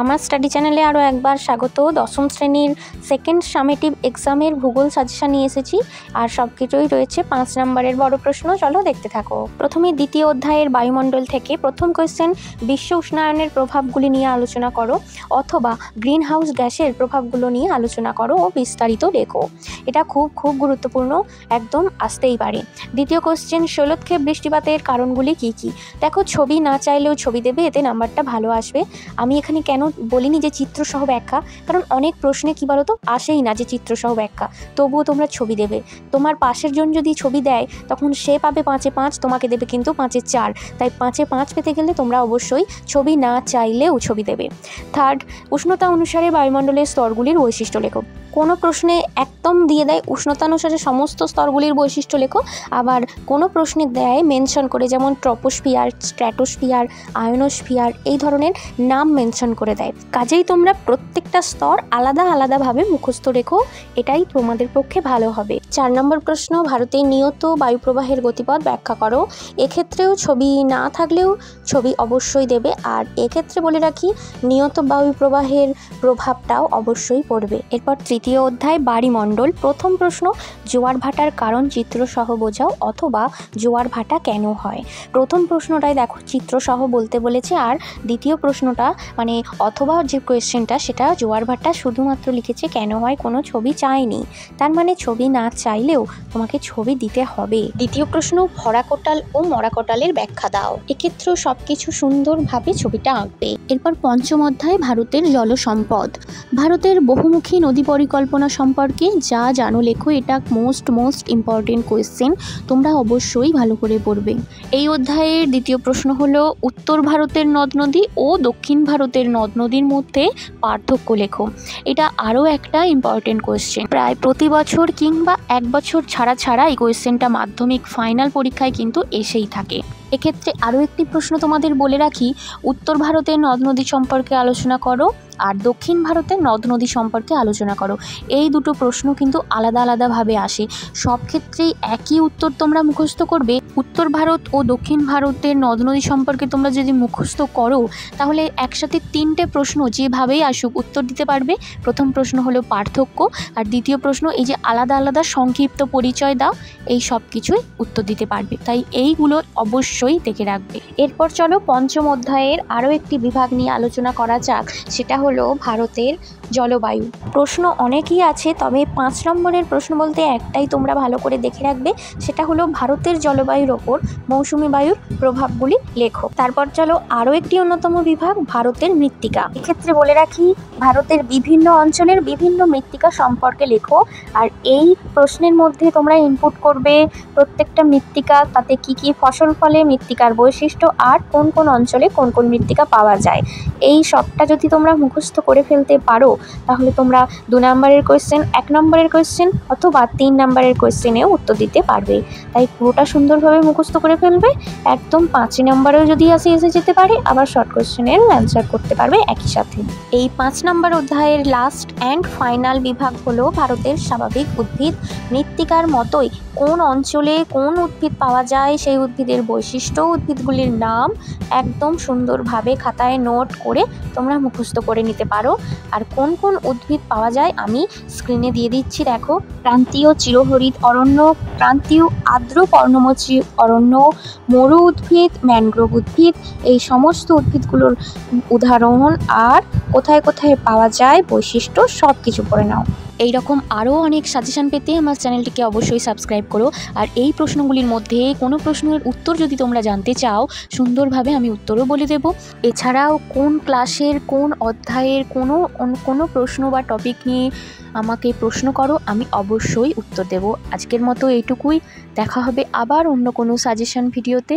আমার স্টাডি চ্যানেলে আরও একবার স্বাগত। দশম শ্রেণীর সেকেন্ড সামেটিভ এক্সামের ভূগোল সাজেশন নিয়ে এসেছি, আর সব কিছুই রয়েছে 5 নম্বরের বড় প্রশ্ন। চলো দেখতে থাকো। প্রথমে দ্বিতীয় অধ্যায়ের বায়ুমণ্ডল থেকে প্রথম কোয়েশ্চেন, বিশ্ব উষ্ণায়নের প্রভাবগুলি নিয়ে আলোচনা করো অথবা গ্রিন হাউস গ্যাসের প্রভাবগুলো নিয়ে আলোচনা করো ও বিস্তারিত লেখো। এটা খুব গুরুত্বপূর্ণ, একদম আসতেই পারে। দ্বিতীয় কোয়েশ্চেন, শৈলক্ষেপ বৃষ্টিপাতের কারণগুলি কি কি? দেখো, ছবি না চাইলেও ছবি দেবে, এতে নাম্বারটা ভালো আসবে। আমি এখানে কেন বলিনি যে চিত্রসহ ব্যাখ্যা, কারণ অনেক প্রশ্নে কি বলো তো আসেই না যে চিত্রসহ ব্যাখ্যা, তবুও তোমরা ছবি দেবে। তোমার পাশের জন যদি ছবি দেয় তখন সে পাবে 5-এ 5, তোমাকে দেবে কিন্তু 5-এ 4। তাই 5-এ 5 পেতে গেলে তোমরা অবশ্যই ছবি না চাইলেও ছবি দেবে। থার্ড, উষ্ণতা অনুসারে বায়ুমণ্ডলের স্তরগুলির বৈশিষ্ট্য লেখো। কোনো প্রশ্নে একদম দিয়ে দেয় উষ্ণতা অনুসারে সমস্ত স্তরগুলির বৈশিষ্ট্য লেখো, আবার কোনো প্রশ্নে দেয় মেনশন করে, যেমন ট্রপোস্ফিয়ার, স্ট্র্যাটোস্ফিয়ার, আয়নোস্ফিয়ার, এই ধরনের নাম মেনশন করে দেয়। কাজেই তোমরা প্রত্যেকটা স্তর আলাদাভাবে মুখস্থ রেখো, এটাই তোমাদের পক্ষে ভালো হবে। 4 নম্বর প্রশ্ন, ভারতের নিয়ত বায়ুপ্রবাহের গতিপথ ব্যাখ্যা করো। এক্ষেত্রেও ছবি না থাকলেও ছবি অবশ্যই দেবে, আর এক্ষেত্রে বলে রাখি নিয়ত বায়ুপ্রবাহের প্রভাবটাও অবশ্যই পড়বে। এরপর তৃতীয় অধ্যায় বায়ুমণ্ডল। প্রথম প্রশ্ন, জোয়ার ভাটার কারণ চিত্রসহ বোঝাও অথবা জোয়ার ভাটা কেন হয়। প্রথম প্রশ্নটাই দেখো চিত্রসহ বলতে বলেছে, আর দ্বিতীয় প্রশ্নটা মানে অথবা যে কোয়েশ্চেনটা সেটা জোয়ার ভাটা শুধুমাত্র লিখেছে, কেন হয় কোনো ছবি চায়নি। তার মানে ছবি না চাইলেও তোমাকে ছবি দিতে হবে। দ্বিতীয় প্রশ্ন, ভরা কোটাল ও মরা কোটালের ব্যাখ্যা দাও। এক্ষেত্রেও সবকিছু সুন্দরভাবে ছবিটা আঁকবে। এরপর পঞ্চম অধ্যায় ভারতের জলসম্পদ। ভারতের বহুমুখী নদী পরিকল্পনা সম্পর্কে যা জানো লেখো। এটা মোস্ট ইম্পর্টেন্ট কোয়েশ্চেন, তোমরা অবশ্যই ভালো করে পড়বে। এই অধ্যায়ের দ্বিতীয় প্রশ্ন হলো, উত্তর ভারতের নদ নদী ও দক্ষিণ ভারতের নদ নদীর মধ্যে পার্থক্য লেখো। এটা আরও একটা ইম্পর্টেন্ট কোয়েশ্চেন, প্রায় প্রতি বছর কিংবা 1 বছর ছাড়া এই কোয়েশ্চেনটা মাধ্যমিক ফাইনাল পরীক্ষায় কিন্তু এসেই থাকে। এক্ষেত্রে আরও একটি প্রশ্ন তোমাদের বলে রাখি, উত্তর ভারতের নদ নদী সম্পর্কে আলোচনা করো আর দক্ষিণ ভারতের নদ নদী সম্পর্কে আলোচনা করো। এই দুটো প্রশ্ন কিন্তু আলাদাভাবে আসে, সব ক্ষেত্রেই একই উত্তর তোমরা মুখস্থ করবে। উত্তর ভারত ও দক্ষিণ ভারতের নদ নদী সম্পর্কে তোমরা যদি মুখস্থ করো তাহলে একসাথে 3টে প্রশ্ন যেভাবেই আসুক উত্তর দিতে পারবে। প্রথম প্রশ্ন হলো পার্থক্য, আর দ্বিতীয় প্রশ্ন এই যে আলাদা সংক্ষিপ্ত পরিচয় দাও, এই সব কিছুই উত্তর দিতে পারবে। তাই এইগুলো অবশ্যই দেখে রাখবে। এরপর চলো পঞ্চম অধ্যায়ের আরও একটি বিভাগ নিয়ে আলোচনা করা যাক, সেটা হলো ভারতের জলবায়ু। প্রশ্ন অনেকই আছে, তবে 5 নম্বরের প্রশ্ন বলতে একটাই তোমরা ভালো করে দেখে রাখবে, সেটা হলো ভারতের জলবায়ুর ওপর মৌসুমী বায়ুর প্রভাবগুলি লেখো। তারপর চলো আরও একটি অন্যতম বিভাগ ভারতের মৃত্তিকা। এক্ষেত্রে বলে রাখি ভারতের বিভিন্ন অঞ্চলের বিভিন্ন মৃত্তিকা সম্পর্কে লেখো, আর এই প্রশ্নের মধ্যে তোমরা ইনপুট করবে প্রত্যেকটা মৃত্তিকা, তাতে কি কি ফসল ফলে, মৃত্তিকার বৈশিষ্ট্য, আর কোন কোন অঞ্চলে কোন কোন মৃত্তিকা পাওয়া যায়। এই সবটা যদি তোমরা মুখস্থ করে ফেলতে পারো তাহলে তোমরা 2 নম্বরের কোয়েশ্চেন, 1 নম্বরের কোয়েশ্চেন অথবা 3 নম্বরের কোয়েশ্চেনেও উত্তর দিতে পারবে। তাই পুরোটা সুন্দরভাবে মুখস্থ করে ফেলবে, একদম 5 নম্বরেও যদি এসে যেতে পারে, আবার শর্ট কোয়েশ্চেনের অ্যান্সার করতে পারবে একই সাথে। এই 5 নম্বর অধ্যায়ের লাস্ট অ্যান্ড ফাইনাল বিভাগ হলো ভারতের স্বাভাবিক উদ্ভিদ। মৃত্তিকার মতোই কোন অঞ্চলে কোন উদ্ভিদ পাওয়া যায়, সেই উদ্ভিদের বৈশিষ্ট্য, উদ্ভিদগুলির নাম একদম সুন্দরভাবে খাতায় নোট করে তোমরা মুখস্থ করে নিতে পারো। আর কোন কোন উদ্ভিদ পাওয়া যায় আমি স্ক্রিনে দিয়ে দিচ্ছি, দেখো। ক্রান্তীয় চিরহরিৎ অরণ্য, ক্রান্তীয় আর্দ্র পর্ণমোচী অরণ্য, মরু উদ্ভিদ, ম্যানগ্রোভ উদ্ভিদ, এই সমস্ত উদ্ভিদগুলোর উদাহরণ আর কোথায় কোথায় পাওয়া যায়, বৈশিষ্ট্য, সব কিছু পড়ে নাও। এইরকম আরও অনেক সাজেশান পেতে আমার চ্যানেলটিকে অবশ্যই সাবস্ক্রাইব করো। আর এই প্রশ্নগুলির মধ্যে কোনো প্রশ্নের উত্তর যদি তোমরা জানতে চাও, সুন্দরভাবে আমি উত্তরও বলে দেব। এছাড়াও কোন ক্লাসের কোন অধ্যায়ের কোনো প্রশ্ন বা টপিক নিয়ে আমাকে প্রশ্ন করো, আমি অবশ্যই উত্তর দেব। আজকের মতো এইটুকুই, দেখা হবে আবার অন্য কোনো সাজেশন ভিডিওতে।